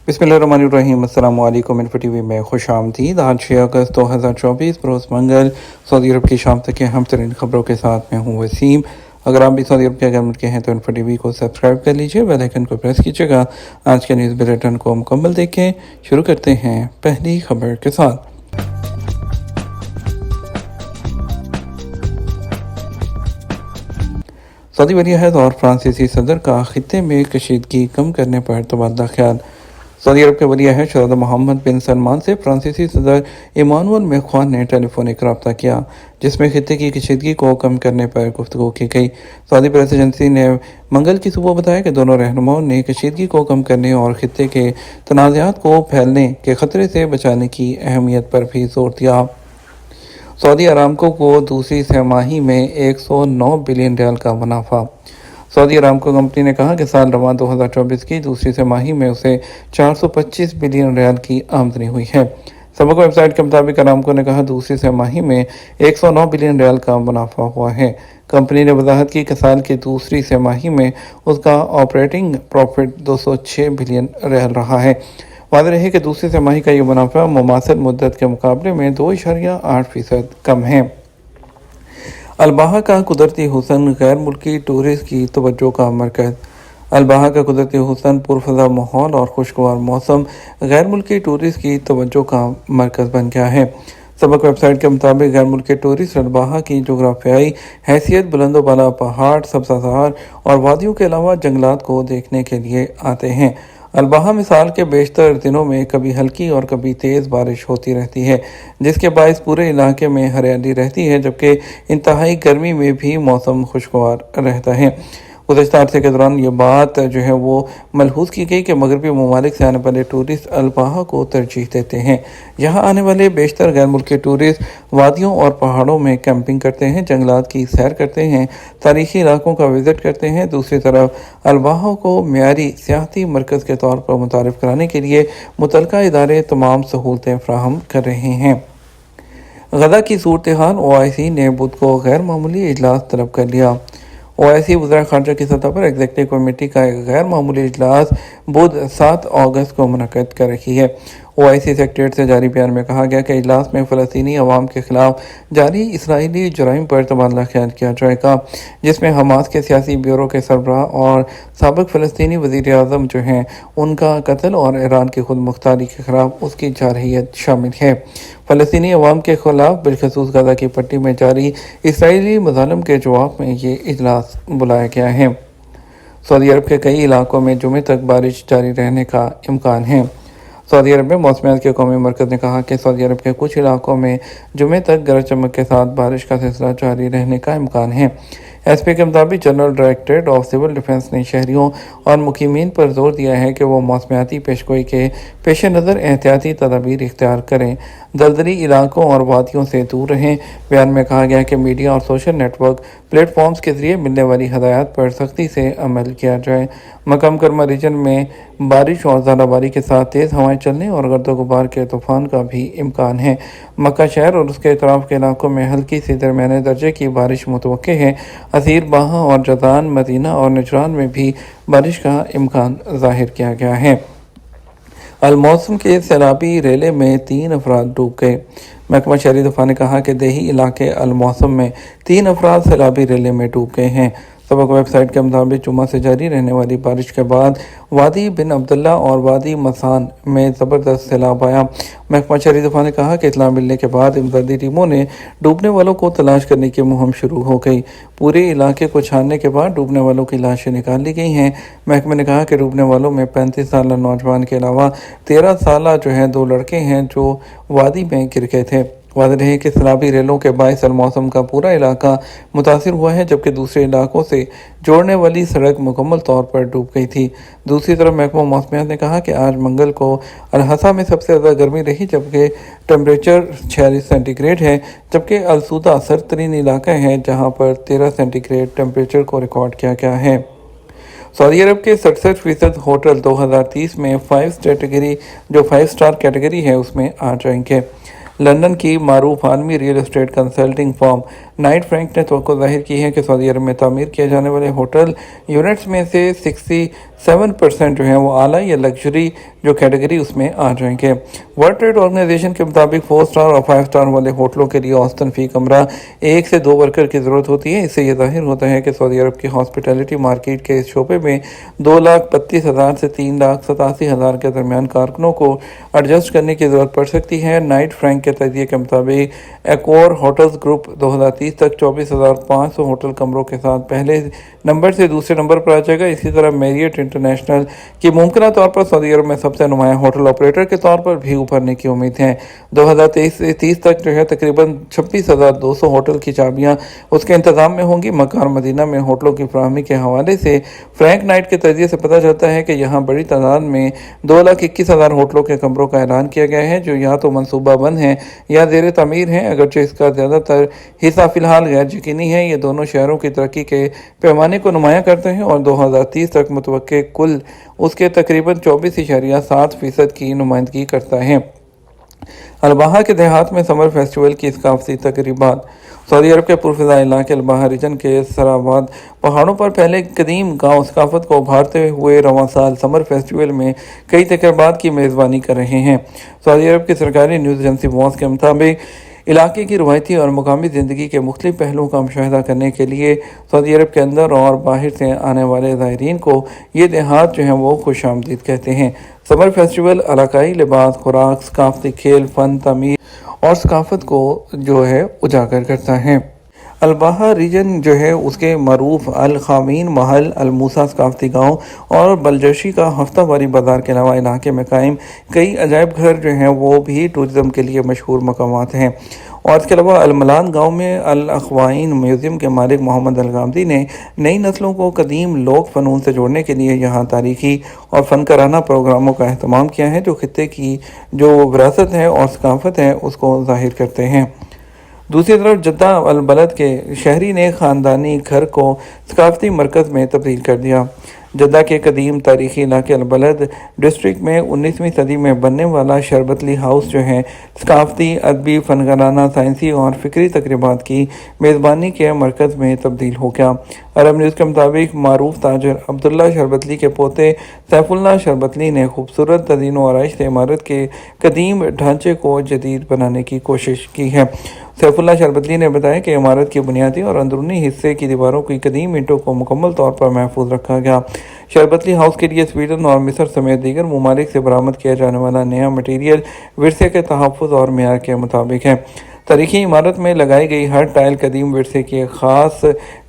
बिस्मिल्लाहिर्रहमानिर्रहीम। अस्सलाम वालेकुम। इन्फो टीवी में खुश आमदीद। आज 6 अगस्त 2024 बरोज़ मंगल सऊदी अरब की शाम तक के हम तरीन खबरों के साथ मैं हूँ वसीम। अगर आप भी सऊदी अरब के अगर मुल्क के हैं तो इन्फो टीवी को सब्सक्राइब कर लीजिए, बेल आइकन को प्रेस कीजिएगा। आज के न्यूज़ बुलेटिन को मुकम्मल देखें। शुरू करते हैं पहली खबर के साथ। सऊदी वज़ीर-ए-आज़म और फ्रांसीसी सदर का खित्ते में कशीदगी कम करने पर तबादला ख्याल। सऊदी अरब के वज़ीर-ए-आज़म शहज़ादा मोहम्मद बिन सलमान से फ्रांसीसी सदर इमानुएल मैक्रों ने टेलीफोनिक रब्ता किया, जिसमें खित्ते की कशीदगी को कम करने पर गुफ्तगू की गई। सऊदी प्रेस एजेंसी ने मंगल की सुबह बताया कि दोनों रहनुमाओं ने कशीदगी को कम करने और खित्ते के तनाज़ात को फैलने के खतरे से बचाने की अहमियत पर भी जोर दिया। सऊदी अरामको को दूसरी तिमाही में 109 बिलियन रियाल का मुनाफा। सऊदी अरामको कंपनी ने कहा कि साल रवां 2024 की दूसरी तिमाही में उसे 425 बिलियन रियाल की आमदनी हुई है। सबक वेबसाइट के मुताबिक अरामको ने कहा दूसरी तिमाही में 109 बिलियन रियाल का मुनाफा हुआ है। कंपनी ने वजाहत की कि साल की दूसरी तिमाही में उसका ऑपरेटिंग प्रॉफिट 206 बिलियन रियाल रहा है। वाज़ेह रहे कि दूसरी तिमाही का ये मुनाफा मुमासिल मुद्दत के मुकाबले में 2.8% कम है। अलबाहा का कुदरती हुस्न गैर मुल्की टूरिस्ट की तवज्जो का मरकज़। अलबाहा का कुदरती हुस्न, पुरफज़ा माहौल और खुशगवार मौसम गैर मुल्की टूरिस्ट की तवज्जो का मरकज़ बन गया है। सबक वेबसाइट के मुताबिक गैर मुल्की टूरिस्ट अलबाहा की जोग्राफियाई हैसियत, बुलंदो बाला पहाड़, सब्ज़ाज़ार और वादियों के अलावा जंगलात को देखने के लिए आते हैं। अलबाहा में साल के बेशतर दिनों में कभी हल्की और कभी तेज़ बारिश होती रहती है, जिसके बायस पूरे इलाके में हरियाली रहती है, जबकि इंतहाई गर्मी में भी मौसम खुशगवार रहता है। गुज़श्ता अरसे के दौरान ये बात जो है वो मलहूज़ की गई कि मगरबी ममालिक से आने वाले टूरिस्ट अलबाहा को तरजीह देते हैं। यहाँ आने वाले बेशतर गैर मुल्की टूरिस्ट वादियों और पहाड़ों में कैंपिंग करते हैं, जंगलात की सैर करते हैं, तारीख़ी इलाकों का विज़िट करते हैं। दूसरी तरफ अलबाहा को मियारी सियाहती मरकज़ के तौर पर मुतारिफ़ कराने के लिए मुतल्लिका इदारे तमाम सहूलतें फ़राहम कर रहे हैं। गज़ा की सूरत हाल। OIC ने बुध को गैर मामूली इजलास तलब कर लिया। OIC वज़ीर ख़ारजा की सतह पर एग्जीक्यूटिव कमेटी का एक गैर मामूली इजलास बुध 7 अगस्त को मुनक़्क़द कर रही है। OIC सेक्रेटरीट से जारी बयान में कहा गया कि इजलास में फ़लस्तीनी अवाम के खिलाफ जारी इसराइली जुराइम पर तबादला ख्याल किया जाएगा, जिसमें हमास के सियासी ब्यूरो के सरबराह और साबिक़ फ़लस्तीनी वज़ीर-ए-आज़म जो हैं उनका कत्ल और ईरान की खुद मुख्तारी के खिलाफ उसकी जारहियत शामिल है। फ़लस्तीनी अवाम के खिलाफ बिलखसूस गज़ा की पट्टी में जारी इसराइली मज़ालिम के जवाब में ये इजलास बुलाया गया है। सऊदी अरब के कई इलाकों में जुमे तक बारिश जारी रहने का इम्कान है। सऊदी अरब में मौसमियात के कौमी मरकज़ ने कहा कि सऊदी अरब के कुछ इलाकों में जुमे तक गरज चमक के साथ बारिश का सिलसिला जारी रहने का इम्कान है। SP के मुताबिक general directorate of civil defence ने शहरियों और मुकीमीन पर जोर दिया है कि वो मौसमियाती पेशगोई के पेश नज़र एहतियाती तदाबीर इख्तियार करें, दलदली इलाकों और वादियों से दूर रहें। बयान में कहा गया कि मीडिया और सोशल नेटवर्क प्लेटफॉर्म्स के जरिए मिलने वाली हदायत पर सख्ती से अमल किया जाए। मक्का मुकर्रमा रीजन में बारिश और ज़ालाबारी के साथ तेज़ हवाएं चलने और गर्द गुबार के तूफ़ान का भी इम्कान है। मक्का शहर और उसके अतराफ के इलाकों में हल्की से दरमियाने दर्जे की बारिश मुतवक्के है। असीर, बाहा और जदान, मदीना और नजरान में भी बारिश का इम्कान ज़ाहिर किया गया है। अलमौसम के सैलाबी रेले में 3 अफराद डूब गए। महकमा शहरी दफा ने कहा कि देही इलाके अलमौसम में 3 अफराद सैलाबी रेले में डूब गए हैं। सबक वेबसाइट के मुताबिक जुमा से जारी रहने वाली बारिश के बाद वादी बिन अब्दुल्ला और वादी मसान में ज़बरदस्त सैलाब आया। महकमा शहरी दफा ने कहा कि इत्तला मिलने के बाद इमदादी टीमों ने डूबने वालों को तलाश करने की मुहिम शुरू हो गई। पूरे इलाके को छानने के बाद डूबने वालों की लाशें निकाल ली गई हैं। महकमे ने कहा कि डूबने वालों में 35 साल नौजवान के अलावा 13 साल जो हैं 2 लड़के हैं जो वादी में गिर गए थे। वाज़ेह रहे कि सैलाबी रेलों के बायस मौसम का पूरा इलाका मुतासिर हुआ है, जबकि दूसरे इलाकों से जोड़ने वाली सड़क मुकम्मल तौर पर डूब गई थी। दूसरी तरफ महकमा मौसमियात ने कहा कि आज मंगल को अलहसा में सबसे ज़्यादा गर्मी रही, जबकि टेम्परेचर 46 सेंटीग्रेड है, जबकि अलसूदा सरतरीन इलाका है जहाँ पर 13 सेंटीग्रेड टेम्परेचर को रिकॉर्ड किया गया है। सऊदी अरब के 67% होटल 2030 में 5 स्टार कैटेगरी है उसमें आ जाएंगे। लंदन की मारूफ आलमी real estate consulting firm Knight Frank ने तवक्को जाहिर की है कि सऊदी अरब में तामीर किए जाने वाले होटल यूनिट्स में से 67% जो है वो आला या लग्जरी जो कैटेगरी उसमें आ जाएंगे। वर्ल्ड ट्रेड ऑर्गेनाइजेशन के मुताबिक 4 स्टार और 5 स्टार वाले होटलों के लिए औसतन फी कमरा 1 से 2 वर्कर की ज़रूरत होती है। इससे यह जाहिर होता है कि सऊदी अरब की हॉस्पिटैलिटी मार्केट के इस शोबे में 2,32,000 से 3,87,000 के दरमियान कारकुनों को एडजस्ट करने की ज़रूरत पड़ सकती है। नाइट फ्रैंक के तजिए के मुताबिक एकोर होटल्स ग्रुप 2030 तक 24,500 होटल कमरों के साथ पहले नंबर से दूसरे नंबर पर आ जाएगा। इसी तरह मैरियट इंटरनेशनल की मुमकिन तौर पर सऊदी अरब में सबसे नुमायां होटल ऑपरेटर के तौर पर भी उभरने की उम्मीद है। 2023 से 30 तक जो है तकरीबन 26,200 होटल की चाबियां उसके इंतजाम में होंगी। मक्का और मदीना में होटलों की फराहमी के हवाले से फ्रैंक नाइट के तजिए से पता चलता है कि यहाँ बड़ी तादाद में 2,21,000 होटलों के कमरों का ऐलान किया गया है, जो या तो मनसूबा बंद हैं या ज़ेर तमीर हैं। अगरचे इसका ज़्यादातर हिस्सा फ़िलहाल गैर यकीनी है। ये दोनों शहरों की तरक्की के पैमाने को नुमायां करते हैं और 2030 तक मुतवक्के कुल उसके तकरीबन 24.7% की नुमाइंदगी करता है। अलबाहा के देहात में समर फेस्टिवल की सकाफती तकरीबात। सऊदी अरब के पुरफ़िज़ा इलाके अलबाहा रीजन के सराबाद पहाड़ों पर पहले कदीम गांव सकाफत को उभारते हुए रवां साल समर फेस्टिवल में कई तकरीबात की मेज़बानी कर रहे हैं। सऊदी अरब की सरकारी न्यूज़ एजेंसी वॉस के मुताबिक इलाके की रवायती और मुकामी ज़िंदगी के मुख्तलिफ पहलुओं का मुशाहिदा करने के लिए सऊदी अरब के अंदर और बाहर से आने वाले ज़ायरीन को ये देहात जो हैं वो खुश आमदीद कहते हैं। समर फेस्टिवल इलाकाई लिबास, खुराक, सकाफती खेल, फ़न, तमीर और सकाफत को जो है उजागर करता है। अलबाहा रीजन जो है उसके मरूफ अल खामीन महल, अल मूसा सकाफती गाँव और बलजशी का हफ्ता वारी बाज़ार के अलावा इलाके में कायम कई अजायब घर जो हैं वो भी टूरिज़म के लिए मशहूर मकामात हैं। और इसके अलावा अलमलान गांव में अल अखवाइन म्यूज़ियम के मालिक मोहम्मद अल गामदी ने नई नस्लों को कदीम लोक फ़नून से जोड़ने के लिए यहाँ तारीखी और फ़नकाराना प्रोग्रामों का अहतमाम किया है, जो खित्ते की जो विरासत है और सकाफत है उसको ज़ाहिर करते हैं। दूसरी तरफ जद्दा अल बलद के शहरी ने ख़ानदानी घर को सकाफती मरकज़ में तब्दील कर दिया। जद्दा के कदीम तारीख़ी इलाके अल बलद डिस्ट्रिक्ट में 19वीं सदी में बनने वाला शरबतली हाउस जो है सकाफती, अदबी, फ़नकाराना, साइंसी और फ़िक्री तकरीबात की मेज़बानी के मरकज़ में तब्दील हो गया। अरब न्यूज़ के मुताबिक मारूफ ताजर अब्दुल्ला शरबतली के पोते सैफुल्लाह शरबतली ने खूबसूरत तज़ीन व आराइश से इमारत के कदीम ढांचे को जदीद बनाने की कोशिश की है। सैफुल्लाह शरबतली ने बताया कि इमारत के बुनियादी और अंदरूनी हिस्से की दीवारों की कदीम ईंटों को मुकम्मल तौर पर महफूज रखा गया। शरबतली हाउस के लिए स्वीडन और मिस्र समेत दीगर ममालिक से बरामद किया जाने वाला नया मटीरियल विरसे के तहफ़्फ़ुज़ और मेयार के मुताबिक है। तारीखी इमारत में लगाई गई हर टाइल कदीम विरसे की एक ख़ास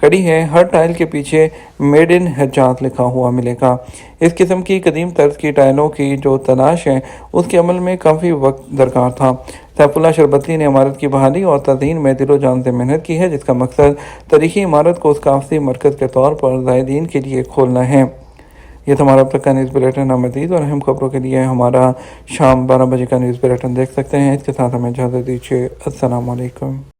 कड़ी है। हर टाइल के पीछे मेड इन हिजाज़ लिखा हुआ मिलेगा। इस किस्म की कदीम तर्ज की टाइलों की जो तलाश है उसके अमल में काफ़ी वक्त दरकार था। सैफुल्लाह शरबतली ने इमारत की बहाली और तज़ीन में दिलो जान से मेहनत की है, जिसका मकसद तारीखी इमारत को सकाफती मरकज़ के तौर पर ज़ायरीन के लिए खोलना है। ये तो हमारा अब तक का न्यूज़ बुलेटिन। मज़ीद और अहम खबरों के लिए हमारा शाम 12 बजे का न्यूज़ बुलेटिन देख सकते हैं। इसके साथ हमें इजाज़त दीजिए। अस्सलाम वालेकुम।